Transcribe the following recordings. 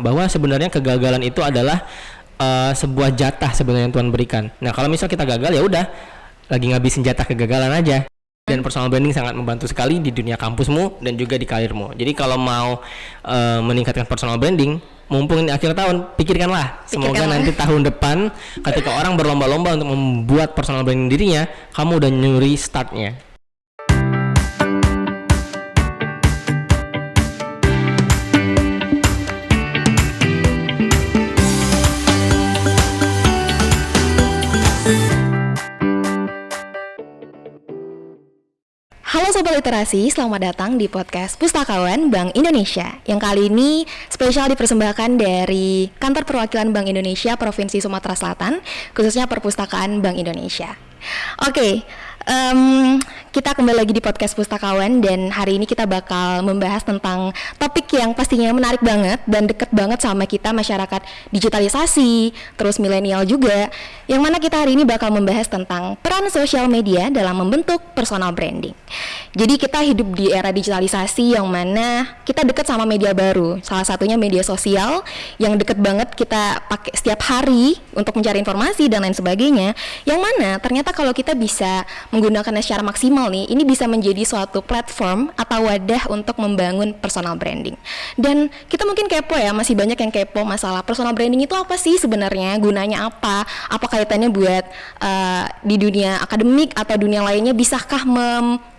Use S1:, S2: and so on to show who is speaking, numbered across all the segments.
S1: bahwa sebenarnya kegagalan itu adalah sebuah jatah sebenarnya yang Tuhan berikan. Nah, kalau misal kita gagal ya udah lagi ngabisin jatah kegagalan aja. Dan personal branding sangat membantu sekali di dunia kampusmu dan juga di karirmu. Jadi kalau mau meningkatkan personal branding, mumpung ini akhir tahun, pikirkanlah. Semoga nanti tahun depan ketika orang berlomba-lomba untuk membuat personal branding dirinya, kamu udah nyuri startnya.
S2: Halo Sobat Literasi, selamat datang di podcast Pustakawan Bank Indonesia. Yang kali ini spesial dipersembahkan dari Kantor Perwakilan Bank Indonesia Provinsi Sumatera Selatan, khususnya Perpustakaan Bank Indonesia. Oke, kita kembali lagi di podcast Pustakawan dan hari ini kita bakal membahas tentang topik yang pastinya menarik banget dan deket banget sama kita masyarakat digitalisasi, terus milenial juga, yang mana kita hari ini bakal membahas tentang peran sosial media dalam membentuk personal branding. Jadi kita hidup di era digitalisasi yang mana kita deket sama media baru, salah satunya media sosial yang deket banget kita pakai setiap hari untuk mencari informasi dan lain sebagainya, yang mana ternyata kalau kita bisa menggunakannya secara maksimal nih, ini bisa menjadi suatu platform atau wadah untuk membangun personal branding. Dan kita mungkin kepo ya, masih banyak yang kepo masalah personal branding itu apa sih sebenarnya, gunanya apa kaitannya buat di dunia akademik atau dunia lainnya, bisakah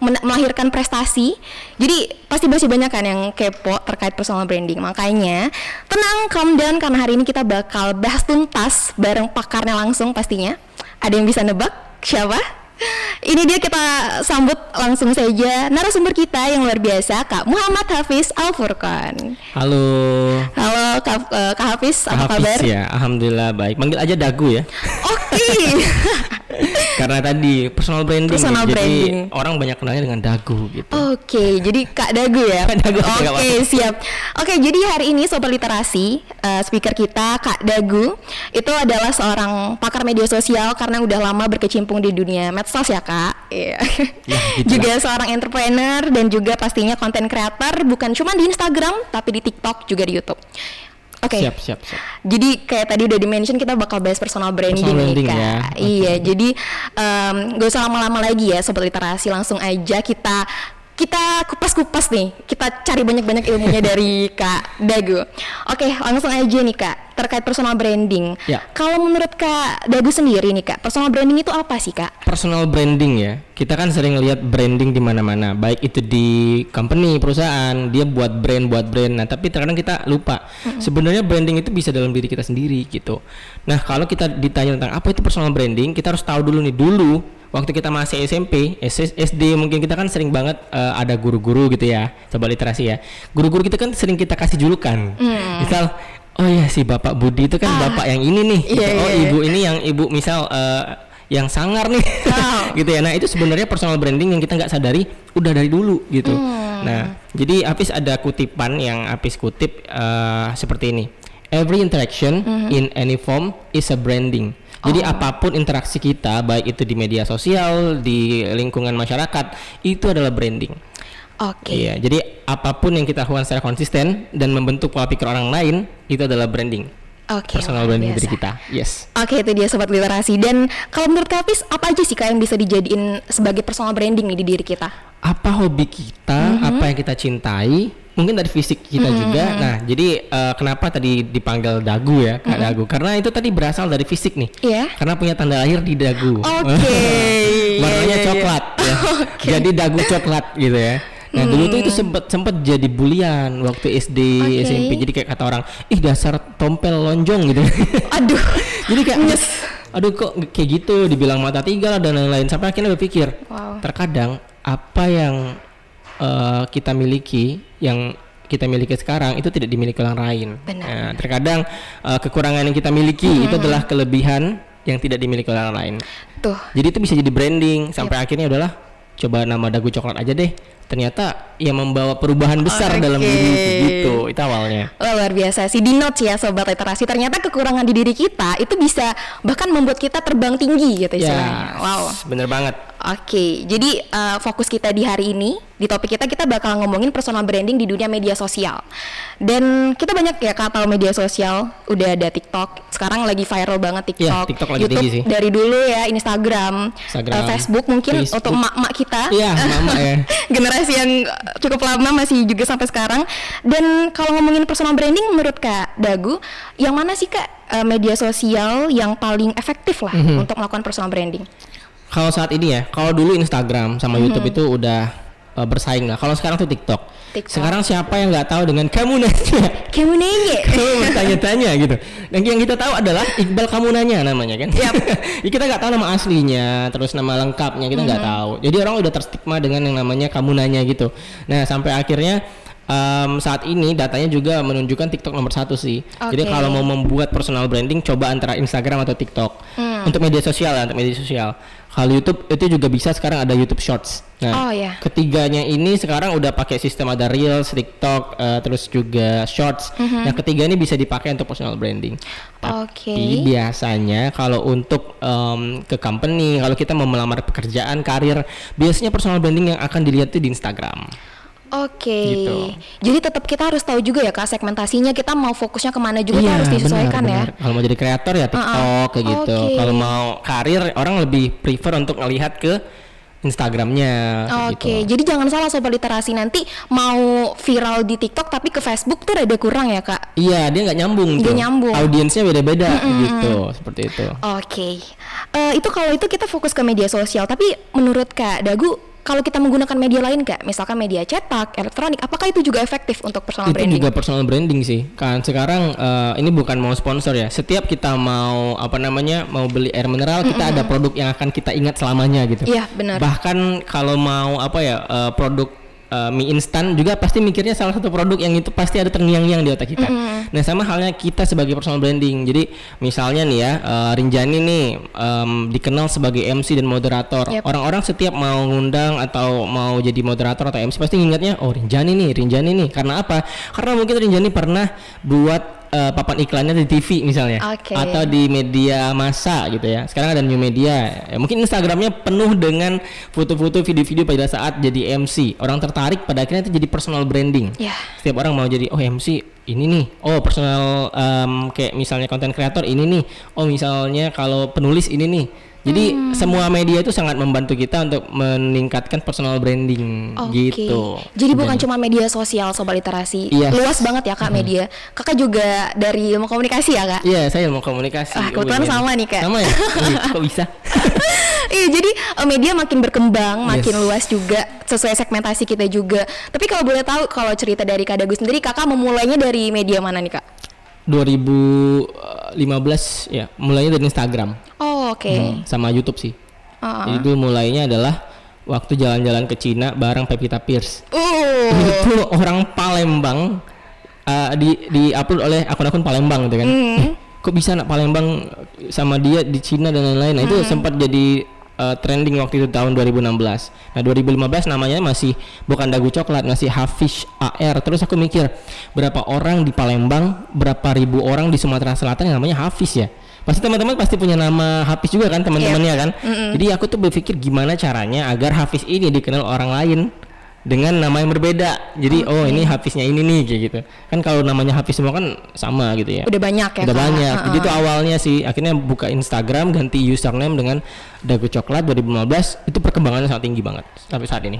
S2: melahirkan prestasi. Jadi pasti masih banyak kan yang kepo terkait personal branding. Makanya tenang, calm down, karena hari ini kita bakal bahas tuntas bareng pakarnya langsung pastinya. Ada yang bisa nebak siapa? Ini dia, kita sambut langsung saja narasumber kita yang luar biasa, Kak Muhammad Hafiz Al-Furqan.
S1: Halo.
S2: Halo Kak Hafiz, apa kabar?
S1: Ya, alhamdulillah baik. Manggil aja Dagu ya.
S2: Oke.
S1: Karena tadi personal branding,
S2: branding.
S1: Orang banyak kenalnya dengan Dagu gitu.
S2: Oke, jadi Kak Dagu ya.
S1: Dagu.
S2: Oke, siap. Oke, jadi hari ini Sobat Literasi, speaker kita Kak Dagu itu adalah seorang pakar media sosial karena udah lama berkecimpung di dunia medsos ya Kak. Iya. Ya, gitu juga seorang entrepreneur dan juga pastinya konten creator, bukan cuma di Instagram tapi di TikTok juga di YouTube. Oke.
S1: Siap.
S2: Jadi kayak tadi udah di-mention, kita bakal bahas personal branding nih Kak.
S1: Ya.
S2: Iya, jadi gak usah lama-lama lagi ya Sobat Literasi, langsung aja kita kupas-kupas nih. Kita cari banyak-banyak ilmunya dari Kak Dagu. Oke, langsung aja nih Kak, terkait personal branding.
S1: Ya.
S2: Kalau menurut Kak Dagu sendiri nih Kak, personal branding itu apa sih Kak?
S1: Personal branding ya, kita kan sering lihat branding di mana-mana, baik itu di company, perusahaan, dia buat brand. Nah, tapi terkadang kita lupa. Sebenarnya branding itu bisa dalam diri kita sendiri gitu. Nah, kalau kita ditanya tentang apa itu personal branding, kita harus tahu dulu nih, waktu kita masih SMP, SD mungkin kita kan sering banget ada guru-guru gitu ya, Sobat Literasi ya. Guru-guru kita kan sering kita kasih julukan. Misal, oh ya si Bapak Budi itu kan bapak yang ini nih. Ibu ini yang ibu misal yang sangar nih. Gitu ya. Nah, itu sebenarnya personal branding yang kita nggak sadari udah dari dulu gitu. Nah, jadi Hafiz ada kutipan yang Hafiz kutip seperti ini. Every interaction in any form is a branding. Jadi apapun interaksi kita, baik itu di media sosial, di lingkungan masyarakat, itu adalah branding.
S2: Oke.
S1: Iya, jadi apapun yang kita lakukan secara konsisten dan membentuk pola pikir orang lain, itu adalah branding. Personal branding diri kita. Yes. Oke,
S2: itu dia Sobat Literasi. Dan kalau menurut Kak Hafiz, apa aja sih Kak yang bisa dijadiin sebagai personal branding nih di diri kita?
S1: Apa hobi kita, apa yang kita cintai, mungkin dari fisik kita juga. Nah, jadi kenapa tadi dipanggil Dagu ya, Kak Dagu? Karena itu tadi berasal dari fisik nih.
S2: Iya.
S1: Karena punya tanda lahir di dagu.
S2: Oke.
S1: Warnanya coklat ya. Jadi dagu coklat gitu ya. Nah, dulu tuh itu sempet jadi bulian waktu SD, SMP. Jadi kayak kata orang, ih dasar tompel lonjong gitu.
S2: Aduh.
S1: Jadi kayak aduh kok kayak gitu, dibilang mata tiga lah dan lain-lain. Sampai akhirnya berpikir, terkadang apa yang kita miliki, yang kita miliki sekarang itu tidak dimiliki orang lain. Nah, terkadang kekurangan yang kita miliki itu adalah kelebihan yang tidak dimiliki orang lain.
S2: Tuh.
S1: Jadi itu bisa jadi branding. Sampai akhirnya udahlah, coba nama Dagu coklat aja deh. Ternyata ya membawa perubahan besar dalam diri gitu. Itu awalnya.
S2: Luar biasa sih, di notes ya Sobat Literasi. Ternyata kekurangan di diri kita itu bisa bahkan membuat kita terbang tinggi gitu istilahnya.
S1: Wow. Bener banget.
S2: Oke, jadi fokus kita di hari ini, di topik kita bakal ngomongin personal branding di dunia media sosial. Dan kita banyak ya Kak tahu media sosial, udah ada TikTok, sekarang lagi viral banget TikTok,
S1: Iya, TikTok lagi
S2: YouTube
S1: tinggi sih.
S2: dari dulu ya, Instagram, Facebook mungkin
S1: Facebook.
S2: untuk emak-emak kita,
S1: Iya, emak-emak ya.
S2: generasi yang cukup lama masih juga sampai sekarang. Dan kalau ngomongin personal branding, menurut Kak Dagu, yang mana sih Kak media sosial yang paling efektif lah untuk melakukan personal branding?
S1: Kalau saat ini ya, kalau dulu Instagram sama YouTube itu udah bersaing lah. Kalau sekarang tuh TikTok. Sekarang siapa yang nggak tahu dengan kamu nanya?
S2: Kamu nanya?
S1: Kamu bertanya-tanya gitu. Dan yang kita tahu adalah Iqbal kamu nanya namanya kan?
S2: Yap.
S1: Kita nggak tahu nama aslinya, terus nama lengkapnya kita nggak tahu. Jadi orang udah terstigma dengan yang namanya kamu nanya gitu. Nah sampai akhirnya saat ini datanya juga menunjukkan TikTok nomor 1 sih. Jadi kalau mau membuat personal branding, coba antara Instagram atau TikTok. Untuk media sosial ya, untuk media sosial. Kalau YouTube itu juga bisa, sekarang ada YouTube Shorts. Nah, ketiganya ini sekarang udah pakai sistem ada Reels, TikTok, terus juga Shorts. Nah, ketiga ini bisa dipakai untuk personal branding. Tapi biasanya kalau untuk ke company, kalau kita mau melamar pekerjaan, karir, biasanya personal branding yang akan dilihat itu di Instagram.
S2: Gitu. Jadi tetap kita harus tahu juga ya Kak segmentasinya, kita mau fokusnya kemana juga tuh harus disesuaikan ya.
S1: Kalau mau jadi kreator ya TikTok kayak gitu. Kalau mau karir, orang lebih prefer untuk ngelihat ke Instagramnya. Gitu.
S2: Jadi jangan salah sobat literasi, nanti mau viral di TikTok tapi ke Facebook tuh rada kurang ya Kak?
S1: Iya, dia nggak nyambung tuh. Audiensnya beda-beda gitu, seperti itu.
S2: Itu kalau itu kita fokus ke media sosial. Tapi menurut Kak Dagu, kalau kita menggunakan media lain Kak, misalkan media cetak, elektronik, apakah itu juga efektif untuk personal branding?
S1: Itu juga personal branding sih. Kan sekarang ini bukan mau sponsor ya. Setiap kita mau mau beli air mineral, kita ada produk yang akan kita ingat selamanya gitu.
S2: Iya, benar.
S1: Bahkan kalau mau produk mie instan juga pasti mikirnya salah satu produk yang itu pasti ada terngiang-ngiang di otak kita. Nah sama halnya kita sebagai personal branding. Jadi misalnya nih ya Rinjani nih dikenal sebagai MC dan moderator. Orang-orang setiap mau ngundang atau mau jadi moderator atau MC pasti ingatnya Rinjani nih. Karena apa? Karena mungkin Rinjani pernah buat papan iklannya di TV misalnya, atau di media massa gitu ya. Sekarang ada new media, mungkin Instagramnya penuh dengan foto-foto, video-video pada saat jadi MC. Orang tertarik, pada akhirnya itu jadi personal branding. Setiap orang mau jadi MC ini nih, personal kayak misalnya content creator ini nih, misalnya kalau penulis ini nih. Jadi semua media itu sangat membantu kita untuk meningkatkan personal branding gitu.
S2: Jadi bukan cuma media sosial sobat literasi, luas banget ya Kak media. Kakak juga dari ilmu komunikasi ya Kak?
S1: Iya, saya ilmu komunikasi.
S2: Kebetulan sama nih Kak.
S1: Sama ya? Kok bisa?
S2: Iya, jadi media makin berkembang, makin luas juga sesuai segmentasi kita juga. Tapi kalau boleh tahu, kalau cerita dari Kak Dagu sendiri, Kakak memulainya dari media mana nih Kak?
S1: 2015 ya, mulainya dari Instagram. Sama YouTube sih. Jadi dulu mulainya adalah waktu jalan-jalan ke Cina bareng Pevita Pierce. Itu orang Palembang, di upload oleh akun-akun Palembang gitu kan. Kok bisa anak Palembang sama dia di Cina dan lain-lain. Nah itu sempat jadi trending waktu itu tahun 2016. Nah 2015 namanya masih bukan Dagu Coklat, masih Hafiz AR. Terus aku mikir, berapa orang di Palembang, berapa ribu orang di Sumatera Selatan yang namanya Hafiz ya. Pasti teman-teman pasti punya nama Hafiz juga kan, teman-temannya kan. Jadi aku tuh berpikir gimana caranya agar Hafiz ini dikenal orang lain dengan nama yang berbeda. Jadi ini Hafiznya ini nih kayak gitu. Kan kalau namanya Hafiz semua kan sama gitu ya.
S2: Udah banyak ya.
S1: Udah banyak. Jadi itu awalnya sih, akhirnya buka Instagram, ganti username dengan Dagu Coklat 2015. Itu perkembangannya sangat tinggi banget sampai saat ini.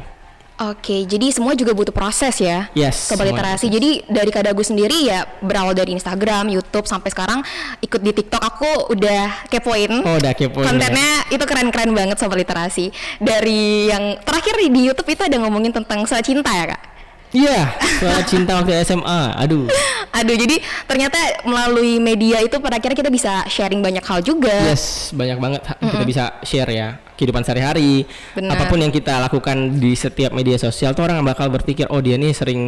S2: Jadi semua juga butuh proses ya, sobat literasi. Jadi dari Kak Dagu sendiri ya berawal dari Instagram, YouTube sampai sekarang ikut di TikTok. Aku udah kepoin.
S1: Udah kepoin.
S2: Kontennya itu keren-keren banget sobat literasi. Dari yang terakhir di YouTube itu ada ngomongin tentang soal cinta ya Kak?
S1: Iya, soal cinta waktu SMA. Aduh,
S2: jadi ternyata melalui media itu pada akhirnya kita bisa sharing banyak hal juga.
S1: Banyak banget kita bisa share ya kehidupan sehari-hari. Apapun yang kita lakukan di setiap media sosial tuh orang bakal berpikir, dia nih sering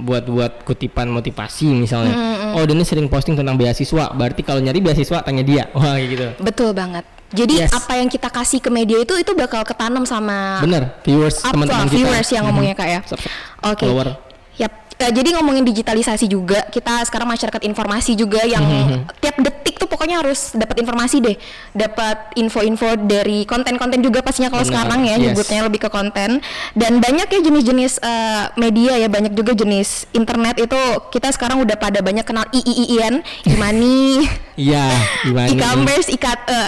S1: buat kutipan motivasi misalnya. Dia nih sering posting tentang beasiswa. Berarti kalau nyari beasiswa tanya dia. Wah kayak gitu.
S2: Betul banget. Jadi apa yang kita kasih ke media itu bakal ketanam sama
S1: viewers, teman-teman kita.
S2: Viewers yang ngomongnya Kak ya. Jadi ngomongin digitalisasi juga, kita sekarang masyarakat informasi juga yang tiap detik tuh pokoknya harus dapat informasi deh, dapat info-info dari konten-konten juga pastinya kalau sekarang ya nyebutnya lebih ke konten. Dan banyak ya jenis-jenis media ya, banyak juga jenis internet itu kita sekarang udah pada banyak kenal IIIN, e-money, e-commerce,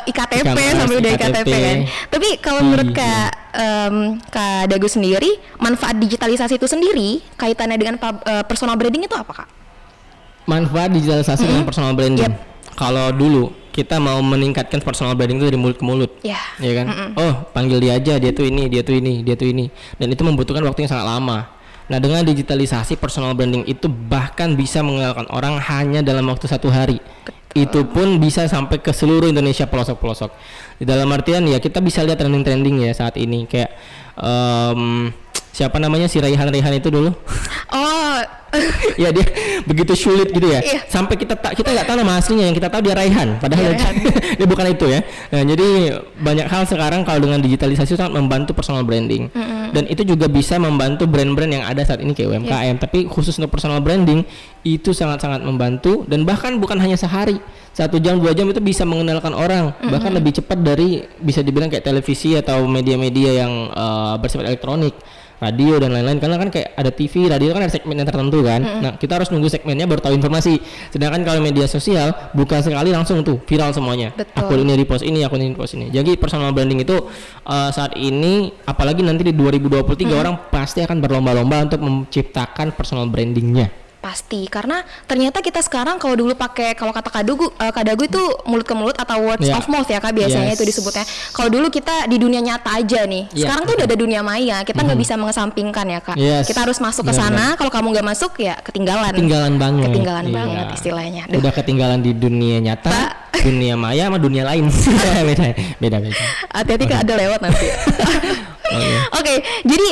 S2: IKTP sampai udah IKTP kan. Tapi kalau menurut Kak Dagu sendiri, manfaat digitalisasi itu sendiri kaitannya dengan personal branding itu apa, Kak?
S1: Manfaat digitalisasi dengan personal branding. Kalau dulu kita mau meningkatkan personal branding itu dari mulut ke mulut, ya kan? Oh, panggil dia aja, dia tuh ini, dia tuh ini, dia tuh ini, dan itu membutuhkan waktu yang sangat lama. Nah, dengan digitalisasi personal branding itu bahkan bisa mengenalkan orang hanya dalam waktu 1 hari. Itu pun bisa sampai ke seluruh Indonesia pelosok-pelosok. Di dalam artian ya kita bisa lihat trending-trending ya saat ini kayak siapa namanya si Raihan itu dulu. Ya dia begitu sulit gitu ya. Sampai kita nggak tahu nama aslinya, yang kita tahu dia Raihan padahal dia bukan itu ya. Nah, jadi banyak hal sekarang kalau dengan digitalisasi sangat membantu personal branding. Dan itu juga bisa membantu brand-brand yang ada saat ini kayak UMKM, tapi khusus untuk personal branding itu sangat-sangat membantu, dan bahkan bukan hanya sehari, 1 jam 2 jam itu bisa mengenalkan orang, bahkan lebih cepat dari bisa dibilang kayak televisi atau media-media yang bersifat elektronik, radio dan lain-lain, karena kan kayak ada TV, radio kan ada segmen yang tertentu kan. Nah, kita harus nunggu segmennya baru tahu informasi. Sedangkan kalau media sosial bukan sekali langsung tuh viral semuanya. Aku ini repost ini, aku ini repost ini. Jadi personal branding itu saat ini, apalagi nanti di 2023 orang pasti akan berlomba-lomba untuk menciptakan personal brandingnya.
S2: Pasti, karena ternyata kita sekarang kalau dulu pakai, kalau kata Kak Dagu itu mulut ke mulut atau words of mouth ya Kak biasanya itu disebutnya. Kalau dulu kita di dunia nyata aja nih, sekarang tuh udah ada dunia maya, kita nggak bisa mengesampingkan ya Kak. Kita harus masuk ke sana. Kalau kamu nggak masuk ya ketinggalan banget istilahnya.
S1: Udah ketinggalan di dunia nyata, dunia maya sama dunia lain. beda.
S2: Hati-hati Kak, ada lewat nanti. Oke, jadi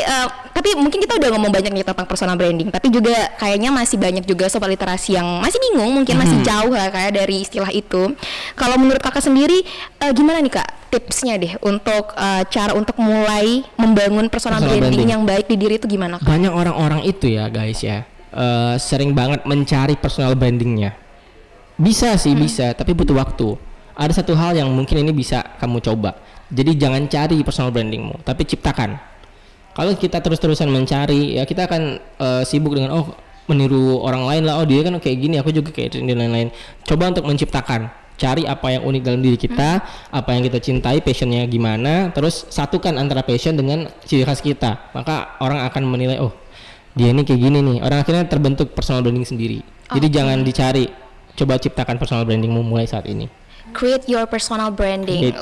S2: tapi mungkin kita udah ngomong banyak nih tentang personal branding, tapi juga kayaknya masih banyak juga sobat literasi yang masih bingung, mungkin masih jauh lah kayak dari istilah itu. Kalau menurut Kakak sendiri gimana nih Kak tipsnya deh untuk cara untuk mulai membangun personal branding yang baik di diri itu gimana Kak?
S1: Banyak orang-orang itu ya guys ya sering banget mencari personal brandingnya. Bisa sih bisa, tapi butuh waktu. Ada satu hal yang mungkin ini bisa kamu coba. Jadi jangan cari personal brandingmu, tapi ciptakan. Kalau kita terus-terusan mencari, ya kita akan sibuk dengan meniru orang lain lah. Oh dia kan kayak gini, aku juga kayak ini dan lain-lain. Coba untuk menciptakan, cari apa yang unik dalam diri kita, apa yang kita cintai, passionnya gimana. Terus satukan antara passion dengan ciri khas kita. Maka orang akan menilai, oh dia ini kayak gini nih. Orang akhirnya terbentuk personal branding sendiri. Jadi jangan dicari, coba ciptakan personal brandingmu mulai saat ini.
S2: Create your personal branding.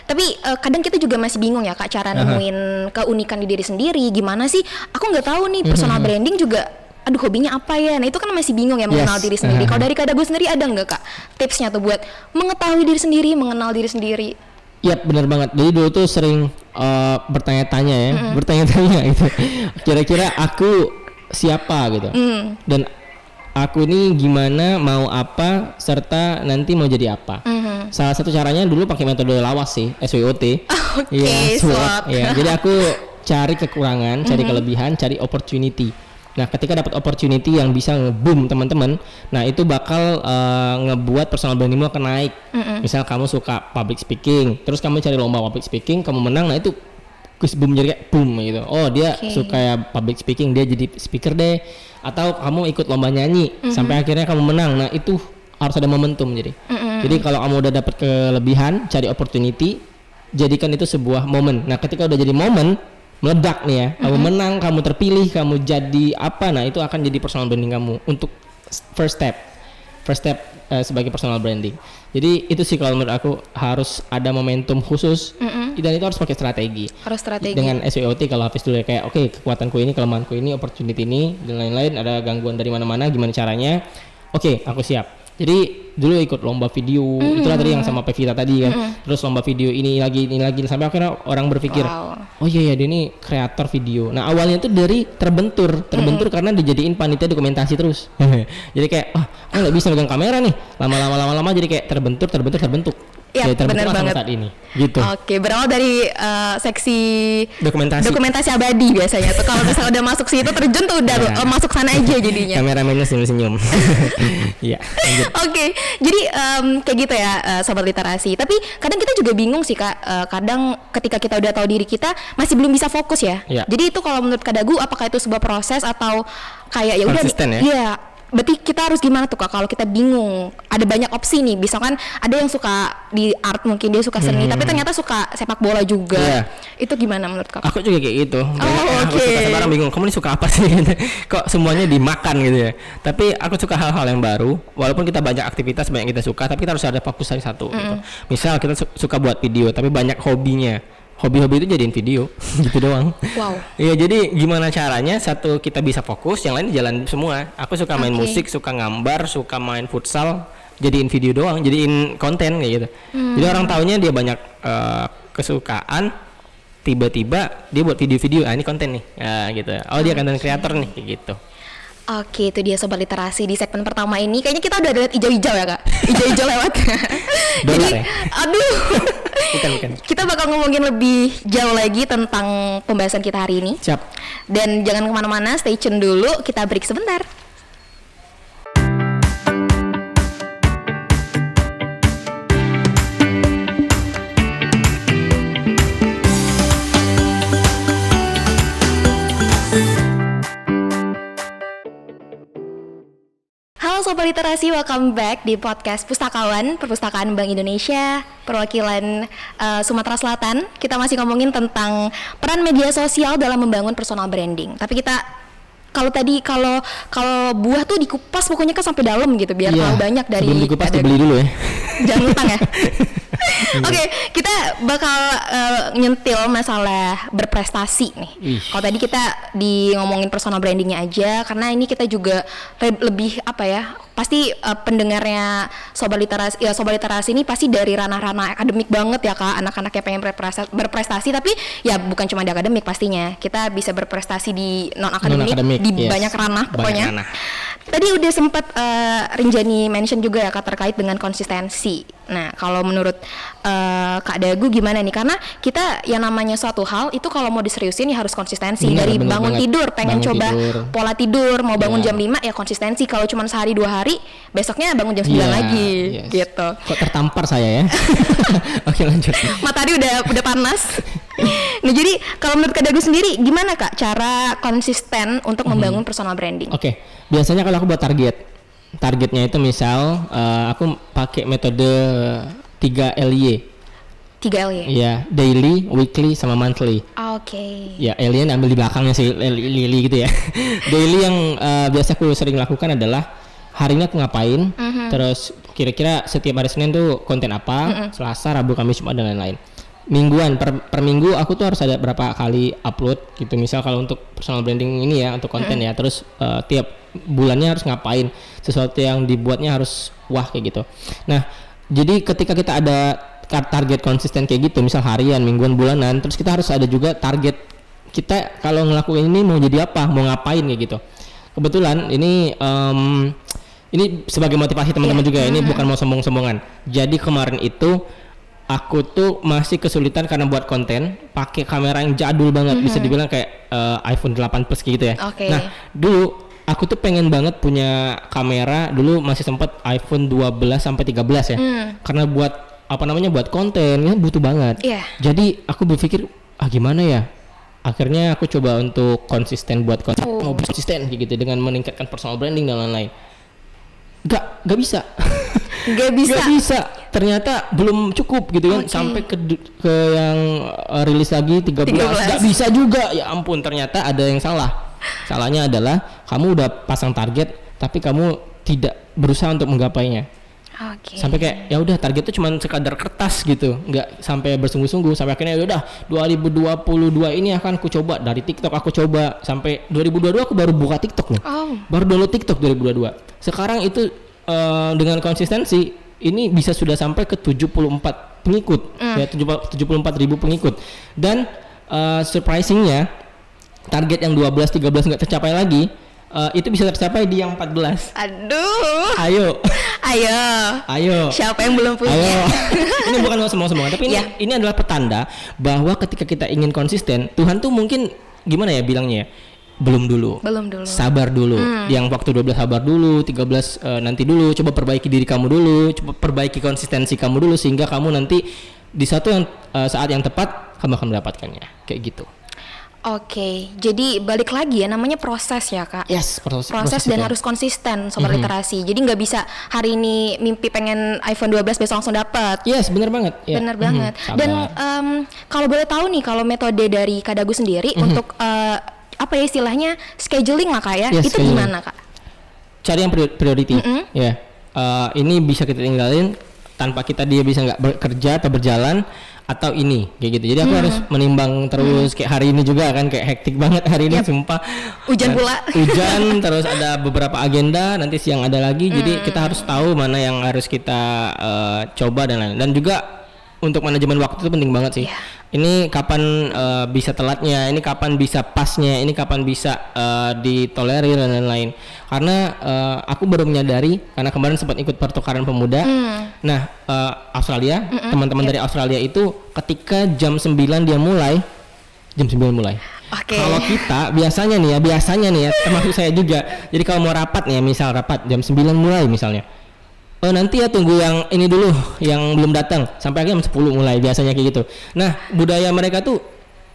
S2: Tapi kadang kita juga masih bingung ya Kak cara nemuin keunikan di diri sendiri. Gimana sih? Aku nggak tahu nih personal branding juga. Aduh hobinya apa ya? Nah itu kan masih bingung ya mengenal diri sendiri. Kalau dari Kak Dagu sendiri ada nggak Kak tipsnya tuh buat mengetahui diri sendiri, mengenal diri sendiri?
S1: Iya benar banget. Jadi dulu tuh sering bertanya-tanya ya, bertanya-tanya gitu. Kira-kira aku siapa gitu. Dan aku ini gimana, mau apa, serta nanti mau jadi apa. Salah satu caranya dulu pakai metode lawas sih, SWOT. SWOT. Ya, jadi aku cari kekurangan, cari kelebihan, cari opportunity. Nah, ketika dapat opportunity yang bisa nge-boom teman-teman, nah itu bakal ngebuat personal brandingmu akan naik. Misal kamu suka public speaking, terus kamu cari lomba public speaking, kamu menang, nah itu boom jadi kayak boom gitu. Oh dia suka ya public speaking, dia jadi speaker deh. Atau kamu ikut lomba nyanyi sampai akhirnya kamu menang. Nah itu harus ada momentum jadi. Jadi kalau kamu udah dapat kelebihan, cari opportunity, jadikan itu sebuah momen. Nah ketika udah jadi momen, meledak nih ya, kamu menang, kamu terpilih, kamu jadi apa, nah itu akan jadi personal branding kamu untuk first step sebagai personal branding. Jadi itu sih kalau menurut aku harus ada momentum khusus dan itu harus pakai strategi. Dengan SWOT kalau Hafiz dulu ya, kayak oke, kekuatanku ini, kelemahanku ini, opportunity ini dan lain-lain, ada gangguan dari mana-mana, gimana caranya? Oke, aku siap. Jadi dulu ikut lomba video, itulah tadi yang sama Pevita tadi kan. Terus lomba video ini lagi sampai akhirnya orang berpikir, oh iya dia ini kreator video. Nah awalnya itu dari terbentur karena dijadiin panitia dokumentasi terus. Jadi kayak, aku nggak bisa megang kamera nih. Lama-lama jadi kayak terbentuk.
S2: Iya,
S1: ya
S2: benar
S1: terbentuk
S2: banget.
S1: saat ini gitu.
S2: Oke, berawal dari seksi
S1: Dokumentasi
S2: abadi biasanya tuh. Kalau misalnya udah masuk situ terjun tuh udah
S1: Ya.
S2: masuk sana aja jadinya.
S1: Kameramennya senyum-senyum. Iya. lanjut.
S2: Oke, jadi kayak gitu ya sobat literasi. Tapi kadang kita juga bingung sih Kak. Kadang ketika kita udah tahu diri kita masih belum bisa fokus ya.
S1: Iya.
S2: Jadi itu kalau menurut Kak Dagu apakah itu sebuah proses atau kayak ya udah?
S1: Konsisten ya?
S2: Iya. Berarti kita harus gimana tuh Kak kalau kita bingung? Ada banyak opsi nih. Misalkan ada yang suka di art, mungkin dia suka seni, tapi ternyata suka sepak bola juga.
S1: Iya.
S2: Itu gimana menurut Kak?
S1: Aku juga kayak gitu. Aku
S2: oke.
S1: suka sama orang bingung. Kamu ini suka apa sih? Kok semuanya dimakan gitu ya? Tapi aku suka hal-hal yang baru. Walaupun kita banyak aktivitas, banyak kita suka, tapi kita harus ada fokus dari satu. Gitu. Misal kita suka buat video, tapi banyak hobinya. Hobi-hobi itu jadiin video, gitu doang.
S2: Wow.
S1: Iya, jadi gimana caranya satu kita bisa fokus, yang lain jalan semua. Aku suka main musik, suka gambar, suka main futsal, jadiin video doang, jadiin konten kayak gitu. Jadi orang taunya dia banyak kesukaan, tiba-tiba dia buat video-video, ini konten nih, gitu. Oh dia konten creator nih, kayak gitu.
S2: Oke, itu dia sobat literasi di segmen pertama ini. Kayaknya kita udah lihat hijau-hijau ya Kak. Hijau-hijau lewat. Jadi,
S1: Dolar ya?
S2: aduh.
S1: Bukan.
S2: Kita bakal ngomongin lebih jauh lagi tentang pembahasan kita hari ini.
S1: Siap.
S2: Dan jangan kemana-mana, stay tune dulu. Kita break sebentar. Halo Sobat Literasi, welcome back di podcast Pustakawan, Perpustakaan Bank Indonesia, perwakilan Sumatera Selatan. Kita masih ngomongin tentang peran media sosial dalam membangun personal branding. Tapi kita kalau buah tuh dikupas pokoknya kan sampai dalam gitu biar tahu banyak dari.
S1: Sebelum dikupas dibeli dulu ya.
S2: Jangan utang ya. Oke, kita bakal nyentil masalah berprestasi nih. Kalau tadi kita ngomongin personal brandingnya aja, karena ini kita juga lebih apa ya? Pasti pendengarnya sobat literasi ini pasti dari ranah-ranah akademik banget ya Kak, anak-anak yang pengen berprestasi, tapi ya bukan cuma di akademik pastinya. Kita bisa berprestasi di non akademik di banyak ranah pokoknya. Banyak ranah. Tadi udah sempat Rinjani mention juga ya Kak terkait dengan konsistensi. Nah, kalau menurut Kak Dagu gimana nih? Karena kita yang namanya suatu hal itu kalau mau diseriusin ya harus konsistensi. Dari bangun tidur, pengen coba pola tidur, mau bangun jam 5 ya konsistensi. Kalau cuma sehari 2 hari, besoknya bangun jam 9 lagi gitu.
S1: Kok tertampar saya ya? Oke, lanjut.
S2: Matahari udah panas. Nah, jadi kalau menurut Kak Dagu sendiri gimana Kak cara konsisten untuk membangun personal branding?
S1: Oke. Biasanya kalau aku buat targetnya itu misal aku pakai metode 3LY.
S2: 3LY?
S1: Iya, daily, weekly, sama monthly.
S2: Oke.
S1: Ya, alien ambil di belakangnya sih, Lily gitu ya. Daily yang biasa aku sering lakukan adalah hari ini aku ngapain, terus kira-kira setiap hari Senin tuh konten apa, Selasa, Rabu, Kamis, Jumat, dan lain-lain. Mingguan, per minggu aku tuh harus ada berapa kali upload gitu. Misal kalau untuk personal branding ini ya, untuk konten ya, terus tiap bulannya harus ngapain, sesuatu yang dibuatnya harus wah kayak gitu. Nah, jadi ketika kita ada target konsisten kayak gitu, misal harian, mingguan, bulanan, terus kita harus ada juga target kita kalau ngelakuin ini mau jadi apa, mau ngapain kayak gitu. Kebetulan ini sebagai motivasi teman-teman juga ya, ini bukan mau sombong-sombongan. Jadi kemarin itu aku tuh masih kesulitan karena buat konten pakai kamera yang jadul banget, bisa dibilang kayak iPhone 8 Plus gitu ya. Nah, dulu aku tuh pengen banget punya kamera, dulu masih sempat iPhone 12 sampai 13 ya. Karena buat buat konten ya butuh banget. Jadi aku berpikir gimana ya? Akhirnya aku coba untuk konsisten buat konten, mau konsisten gitu dengan meningkatkan personal branding dan lain-lain. Gak bisa. Gak bisa. Ternyata belum cukup gitu kan, sampai ke yang rilis lagi 13. Gak bisa juga. Ya ampun, ternyata ada yang salah. Salahnya adalah kamu udah pasang target tapi kamu tidak berusaha untuk menggapainya. Sampai kayak ya udah target itu cuma sekadar kertas gitu, nggak sampai bersungguh-sungguh. Sampai akhirnya ya udah 2022 ini akan aku coba, dari TikTok aku coba, sampai 2022 aku baru buka TikTok loh. Baru download TikTok 2022. Sekarang itu dengan konsistensi ini bisa sudah sampai ke 74 pengikut, ya 74.000 pengikut. Dan surprisingnya target yang 12-13 nggak tercapai lagi, itu bisa tercapai di yang 14.
S2: Aduh.
S1: Ayo.
S2: Siapa yang belum punya?
S1: Ayo. Ini bukan semua, tapi ini adalah petanda bahwa ketika kita ingin konsisten, Tuhan tuh mungkin gimana ya bilangnya ya? Belum dulu. Sabar dulu. Yang waktu 12 sabar dulu, 13 nanti dulu. Coba perbaiki diri kamu dulu, coba perbaiki konsistensi kamu dulu sehingga kamu nanti di saat yang tepat kamu akan mendapatkannya. Kayak gitu.
S2: Oke, jadi balik lagi ya, namanya proses ya Kak.
S1: Yes, proses
S2: dan
S1: itu.
S2: harus konsisten sobat literasi. Jadi nggak bisa hari ini mimpi pengen iPhone 12 besok langsung dapat.
S1: Yes, benar banget. Ya.
S2: Benar banget. Dan kalau boleh tahu nih, kalau metode dari Kak Dagu sendiri untuk apa ya istilahnya scheduling lah Kak ya,
S1: yes,
S2: itu
S1: scheduling.
S2: gimana Kak?
S1: Cari yang priority. Ya, ini bisa kita tinggalin tanpa dia bisa nggak bekerja atau berjalan. Atau ini kayak gitu, jadi aku harus menimbang terus. Kayak hari ini juga kan kayak hektik banget hari ini, sumpah
S2: hujan pula.
S1: Hujan terus ada beberapa agenda, nanti siang ada lagi. Jadi kita harus tahu mana yang harus kita coba dan lain-lain. Dan juga untuk manajemen waktu itu penting banget sih. Ini kapan bisa telatnya, ini kapan bisa pasnya, ini kapan bisa ditolerir dan lain-lain. Karena aku baru menyadari, karena kemarin sempat ikut pertukaran pemuda. Nah, Australia, teman-teman dari Australia itu ketika jam 9 dia mulai, jam 9 mulai. Kalau kita biasanya nih ya, termasuk saya juga. Jadi kalau mau rapat nih, misal rapat jam 9 mulai misalnya. Nanti ya tunggu yang ini dulu, yang belum datang sampai jam 10 mulai biasanya kayak gitu. Nah, budaya mereka tuh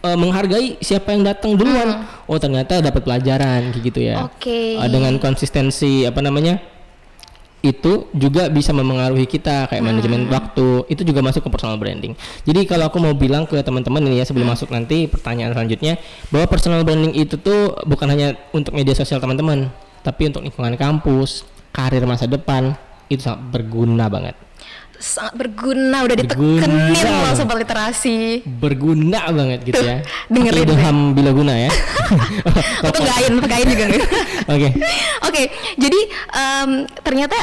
S1: menghargai siapa yang datang duluan. Oh, ternyata dapat pelajaran kayak gitu ya. Dengan konsistensi itu juga bisa memengaruhi kita kayak manajemen waktu. Itu juga masuk ke personal branding. Jadi kalau aku mau bilang ke teman-teman ini ya sebelum masuk nanti pertanyaan selanjutnya, bahwa personal branding itu tuh bukan hanya untuk media sosial teman-teman, tapi untuk lingkungan kampus, karir masa depan. Itu sangat berguna banget.
S2: Sangat berguna, udah ditekenin loh sobat literasi.
S1: Berguna banget gitu ya.
S2: Dengerin
S1: Ilham bila guna ya.
S2: Pagain juga nih. Oke. Jadi ternyata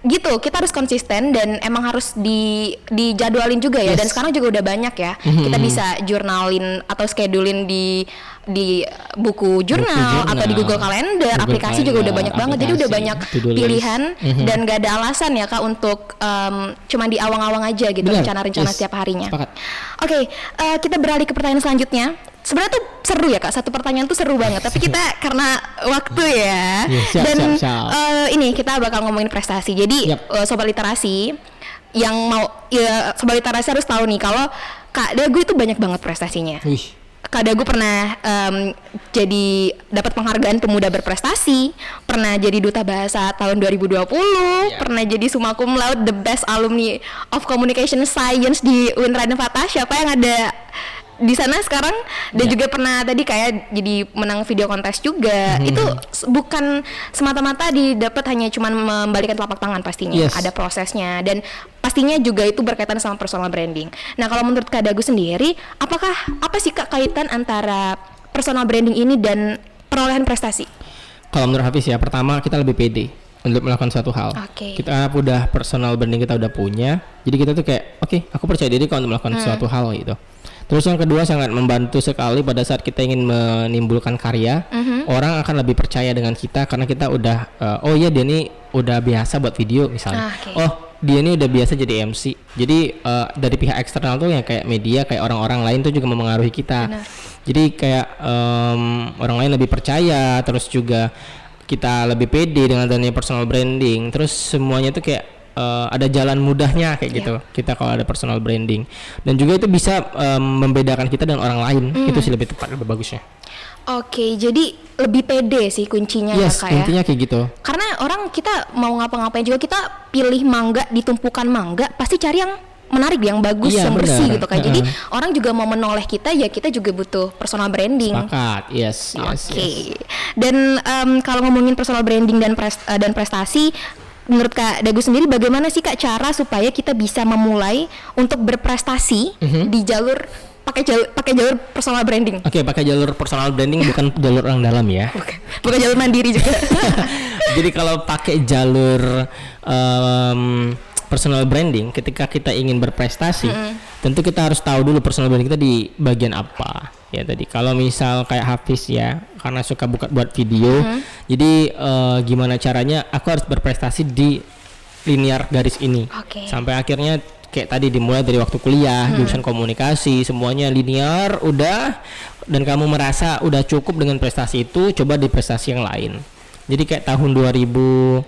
S2: gitu, kita harus konsisten dan emang harus dijadwalin juga ya. Dan sekarang juga udah banyak ya. Kita bisa jurnalin atau schedulein di buku jurnal atau di Google Calendar, aplikasi juga udah banyak banget. Jadi udah banyak pilihan dan gak ada alasan ya Kak untuk cuman di awang-awang aja gitu rencana-rencana setiap harinya. Oke, kita beralih ke pertanyaan selanjutnya. Sebenarnya tuh seru ya Kak, satu pertanyaan tuh seru banget, tapi kita karena waktu ya. Siap. Ini kita bakal ngomongin prestasi. Jadi sobat literasi yang mau sobat literasi harus tahu nih kalau Kak Dagu itu banyak banget prestasinya. Kak Dagu pernah jadi dapat penghargaan pemuda berprestasi, pernah jadi duta bahasa tahun 2020, pernah jadi summa cum laude the best alumni of communication science di Unra Nevada. Siapa yang ada di sana sekarang? Dan juga pernah tadi kayak jadi menang video kontes juga. Itu bukan semata-mata didapat hanya cuman membalikan telapak tangan pastinya. Ada prosesnya dan pastinya juga itu berkaitan sama personal branding. Nah, kalau menurut Kak Dagu sendiri, apa sih Kak kaitan antara personal branding ini dan perolehan prestasi?
S1: Kalau menurut Hafiz ya, pertama kita lebih pede untuk melakukan suatu hal. Kita udah personal branding, kita udah punya. Jadi kita tuh kayak aku percaya diri kalau untuk melakukan suatu hal gitu. Terus yang kedua sangat membantu sekali pada saat kita ingin menimbulkan karya. Orang akan lebih percaya dengan kita karena kita udah dia ini udah biasa buat video misalnya. Dia ini udah biasa jadi MC. Jadi dari pihak eksternal tuh yang kayak media, kayak orang-orang lain tuh juga mempengaruhi kita. Jadi kayak orang lain lebih percaya, terus juga kita lebih pede dengan adanya personal branding. Terus semuanya tuh kayak ada jalan mudahnya kayak gitu. Kita kalau ada personal branding dan juga itu bisa membedakan kita dengan orang lain. Itu sih lebih tepat, lebih bagusnya.
S2: Jadi lebih pede sih kuncinya ya Kak ya.
S1: Intinya kayak gitu. Karena
S2: orang kita mau ngapa-ngapain juga kita pilih mangga di tumpukan mangga pasti cari yang menarik, yang bagus, yang bersih gitu kan. Jadi orang juga mau menoleh kita ya, kita juga butuh personal branding.
S1: Sepakat. Yes.
S2: Dan kalau ngomongin personal branding dan prestasi, menurut Kak Dagu sendiri bagaimana sih Kak cara supaya kita bisa memulai untuk berprestasi di jalur pakai jalur personal branding?
S1: Pakai jalur personal branding bukan jalur orang dalam ya.
S2: Bukan jalur mandiri juga.
S1: Jadi kalau pakai jalur personal branding, ketika kita ingin berprestasi, tentu kita harus tahu dulu personal branding kita di bagian apa. Ya tadi kalau misal kayak Hafiz ya, karena suka buat video, jadi gimana caranya aku harus berprestasi di linear garis ini. Sampai akhirnya kayak tadi dimulai dari waktu kuliah, jurusan komunikasi, semuanya linear udah, dan kamu merasa udah cukup dengan prestasi itu, coba di prestasi yang lain. Jadi kayak tahun 2020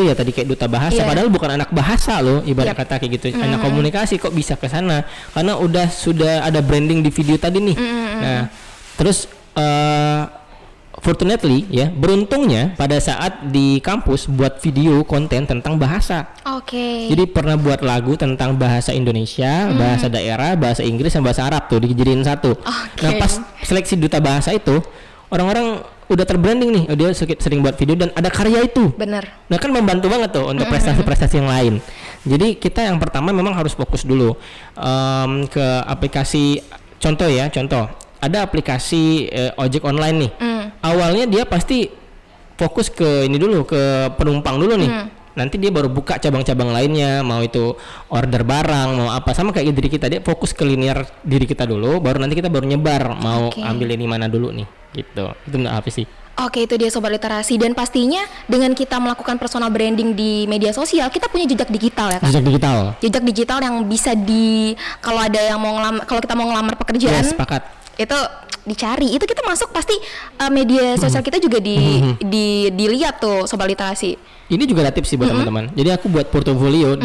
S1: ya tadi kayak duta bahasa, padahal bukan anak bahasa loh, ibarat kata kayak gitu, anak komunikasi kok bisa ke sana karena sudah ada branding di video tadi nih. Nah, terus fortunately ya, beruntungnya pada saat di kampus buat video konten tentang bahasa. Jadi pernah buat lagu tentang bahasa Indonesia, bahasa daerah, bahasa Inggris, dan bahasa Arab tuh dijadiin satu. Nah, pas seleksi duta bahasa itu, orang-orang udah terbranding nih, dia sering buat video dan ada karya itu. Nah kan membantu banget tuh untuk prestasi-prestasi yang lain. Jadi kita yang pertama memang harus fokus dulu ke aplikasi. Contoh ada aplikasi ojek online nih. Awalnya dia pasti fokus ke ini dulu, ke penumpang dulu nih. Nanti dia baru buka cabang-cabang lainnya, mau itu order barang, mau apa, sama kayak diri kita, dia fokus ke linear diri kita dulu, baru nanti kita baru nyebar, mau ambil ini mana dulu nih, gitu. Itu nggak apa sih?
S2: Itu dia Sobat Literasi, dan pastinya dengan kita melakukan personal branding di media sosial, kita punya jejak digital ya Kak? Jejak digital yang bisa kalau ada yang kalau kita mau ngelamar pekerjaan,
S1: sepakat.
S2: Itu dicari, itu kita masuk pasti media sosial kita juga dilihat tuh Sobat Literasi.
S1: Ini juga ada tips sih buat teman-teman. Jadi aku buat portofolio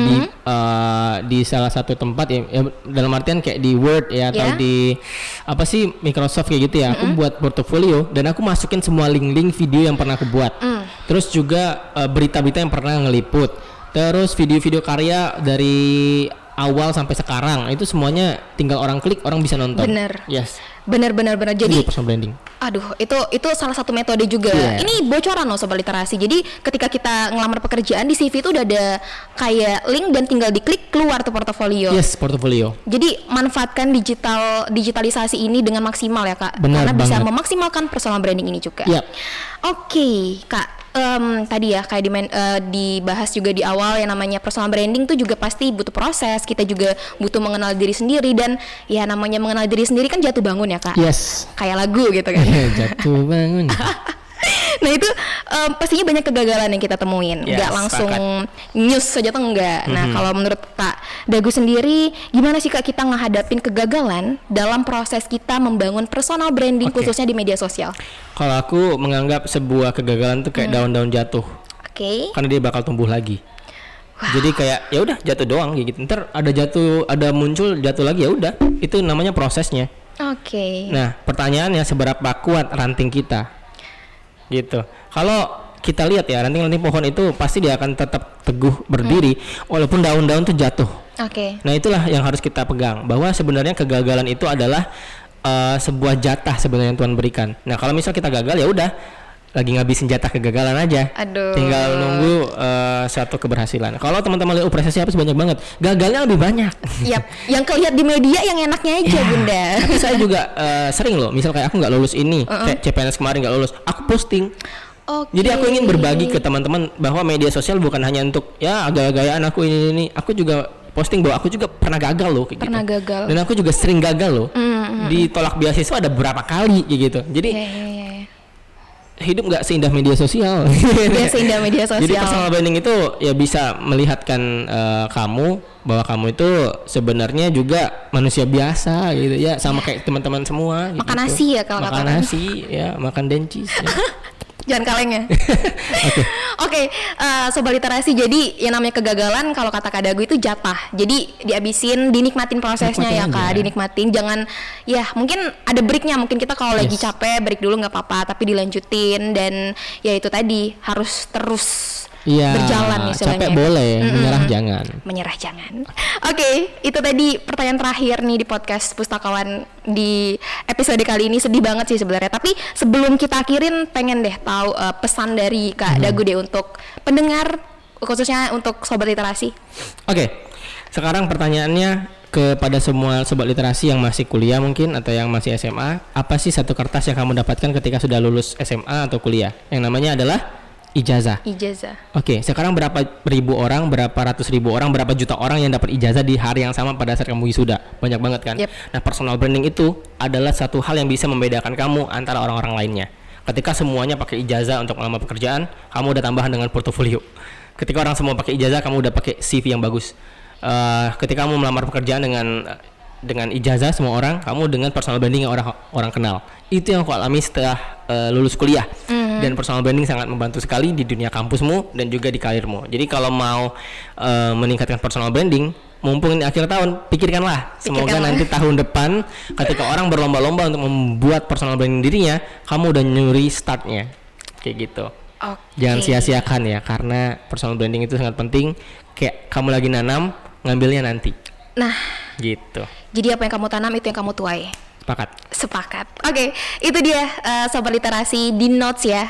S1: di salah satu tempat ya, dalam artian kayak di Word ya, atau di apa sih Microsoft kayak gitu ya. Aku buat portofolio dan aku masukin semua link-link video yang pernah aku buat. Terus juga berita-berita yang pernah ngeliput. Terus video-video karya dari awal sampai sekarang, itu semuanya tinggal orang klik, orang bisa nonton. Bener. Jadi personal branding. Itu salah satu metode juga. Ini bocoran loh Sobat Literasi. Jadi ketika kita ngelamar pekerjaan, di CV itu udah ada kayak link dan tinggal diklik, keluar tuh portofolio. Portofolio.
S2: Jadi manfaatkan digitalisasi ini dengan maksimal ya Kak.
S1: Benar
S2: karena bisa
S1: banget.
S2: memaksimalkan personal branding ini juga. Kak, tadi ya kayak dibahas juga di awal, yang namanya personal branding tuh juga pasti butuh proses. Kita juga butuh mengenal diri sendiri, dan ya namanya mengenal diri sendiri kan jatuh bangun ya Kak. Kayak lagu gitu kan.
S1: Jatuh bangun.
S2: Nah itu pastinya banyak kegagalan yang kita temuin, nggak langsung news saja tuh enggak. Nah kalau menurut Kak Dagu sendiri, gimana sih Kak kita ngehadapin kegagalan dalam proses kita membangun personal branding khususnya di media sosial?
S1: Kalau aku menganggap sebuah kegagalan tuh kayak daun-daun jatuh, karena dia bakal tumbuh lagi. Jadi kayak ya udah jatuh doang gitu. Ntar ada muncul jatuh lagi, ya udah. Itu namanya prosesnya. Nah pertanyaannya, seberapa kuat ranting kita? Gitu. Kalau kita lihat ya, ranting-ranting pohon itu pasti dia akan tetap teguh berdiri walaupun daun-daun tuh jatuh. Nah itulah yang harus kita pegang, bahwa sebenarnya kegagalan itu adalah sebuah jatah sebenarnya yang Tuhan berikan. Nah kalau misal kita gagal, ya udah, lagi ngabisin jatah kegagalan aja. Tinggal nunggu suatu keberhasilan. Kalau teman-teman lihat prestasi apa banyak banget, gagalnya lebih banyak.
S2: Yang kelihatan di media yang enaknya aja Bunda.
S1: Tapi saya juga sering loh, misal kayak aku nggak lulus ini, kayak CPNS kemarin nggak lulus, aku posting. Jadi aku ingin berbagi ke teman-teman bahwa media sosial bukan hanya untuk ya gaya-gayaan aku ini. Aku juga posting bahwa aku juga pernah gagal loh kayak gitu. Dan aku juga sering gagal loh. Ditolak beasiswa ada berapa kali kayak gitu. Jadi hidup nggak seindah media sosial. Jadi personal branding itu ya bisa melihatkan kamu bahwa kamu itu sebenarnya juga manusia biasa gitu ya, sama kayak teman-teman semua.
S2: Makan nasi ya kalau
S1: makan nasi ya, makan dencis. Ya.
S2: Jangan kaleng ya. Oke, Sobat Literasi, jadi yang namanya kegagalan kalau kata Kak Dagu itu jatah. Jadi dihabisin, dinikmatin prosesnya ya Kak, dinikmatin. Jangan ya, mungkin ada breaknya, mungkin kita kalau lagi capek break dulu nggak apa-apa, tapi dilanjutin. Dan ya itu tadi harus terus berjalan istilahnya.
S1: Capek boleh, menyerah jangan.
S2: Oke, itu tadi pertanyaan terakhir nih di podcast Pustakawan di episode kali ini. Sedih banget sih sebenarnya, tapi sebelum kita akhirin, pengen deh tahu pesan dari Kak Dagu deh untuk pendengar, khususnya untuk Sobat Literasi.
S1: Sekarang pertanyaannya kepada semua Sobat Literasi yang masih kuliah mungkin atau yang masih SMA, apa sih satu kertas yang kamu dapatkan ketika sudah lulus SMA atau kuliah? Yang namanya adalah ijazah.
S2: Ijazah.
S1: Oke, sekarang berapa ribu orang, berapa ratus ribu orang, berapa juta orang yang dapat ijazah di hari yang sama pada saat kamu wisuda? Banyak banget kan?
S2: Yep.
S1: Nah, personal branding itu adalah satu hal yang bisa membedakan kamu antara orang-orang lainnya. Ketika semuanya pakai ijazah untuk melamar pekerjaan, kamu udah tambahan dengan portofolio. Ketika orang semua pakai ijazah, kamu udah pakai CV yang bagus. Ketika kamu melamar pekerjaan dengan ijazah semua orang, kamu dengan personal branding yang orang kenal. Itu yang aku alami setelah lulus kuliah. Dan personal branding sangat membantu sekali di dunia kampusmu dan juga di karirmu. Jadi kalau mau meningkatkan personal branding, mumpung ini akhir tahun, pikirkanlah. Semoga nanti tahun depan ketika orang berlomba-lomba untuk membuat personal branding dirinya, kamu udah nyuri startnya. Kayak gitu. Jangan sia-siakan ya, karena personal branding itu sangat penting. Kayak kamu lagi nanam, ngambilnya nanti.
S2: Nah,
S1: gitu.
S2: Jadi apa yang kamu tanam itu yang kamu tuai.
S1: Sepakat.
S2: Oke, itu dia Sobat Literasi di notes ya.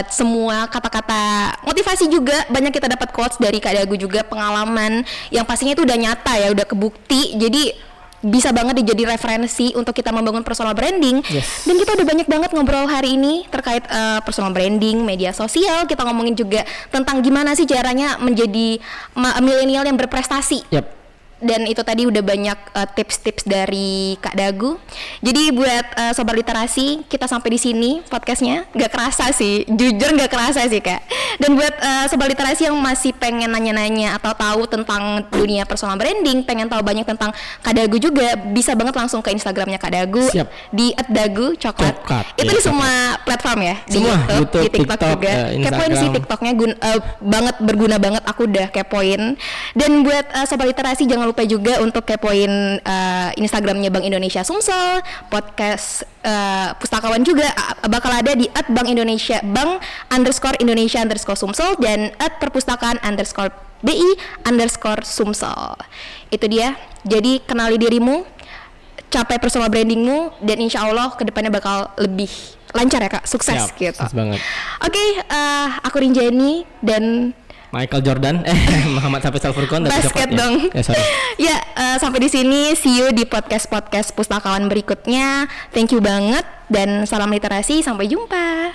S2: Semua kata-kata motivasi juga, banyak kita dapat quotes dari Kak Dagu juga, pengalaman yang pastinya itu udah nyata ya, udah kebukti. Jadi bisa banget dijadi referensi untuk kita membangun personal branding.
S1: Yes.
S2: Dan kita udah banyak banget ngobrol hari ini terkait personal branding, media sosial. Kita ngomongin juga tentang gimana sih caranya menjadi milenial yang berprestasi.
S1: Yap.
S2: Dan itu tadi udah banyak tips-tips dari Kak Dagu. Jadi buat Sobat Literasi, kita sampai di sini podcastnya. Gak kerasa sih, jujur gak kerasa sih Kak. Dan buat Sobat Literasi yang masih pengen nanya-nanya atau tahu tentang dunia personal branding, pengen tahu banyak tentang Kak Dagu juga, bisa banget langsung ke Instagramnya Kak Dagu.
S1: Siap.
S2: Di @dagu_coklat. Itu di semua platform ya.
S1: Semua,
S2: di YouTube, di TikTok juga. Kepoin sih
S1: Instagram.
S2: TikToknya banget berguna banget, aku udah kepoin. Dan buat Sobat Literasi, jangan lupa juga untuk kepoin Instagramnya Bank Indonesia Sumsel, podcast Pustakawan juga bakal ada di @bank_indonesia, bank_indonesia_sumsel dan @perpustakaan_bi_sumsel. Itu dia. Jadi kenali dirimu, capai personal brandingmu, dan insya Allah kedepannya bakal lebih lancar ya Kak, sukses.
S1: Siap,
S2: gitu.
S1: sukses banget.
S2: Oke, aku Rinjani dan
S1: Michael Jordan, Muhammad Hafiz Al-Furqan dan
S2: basket dong. Ya, sampai di sini. See you di podcast Pustakawan berikutnya. Thank you banget dan salam literasi. Sampai jumpa.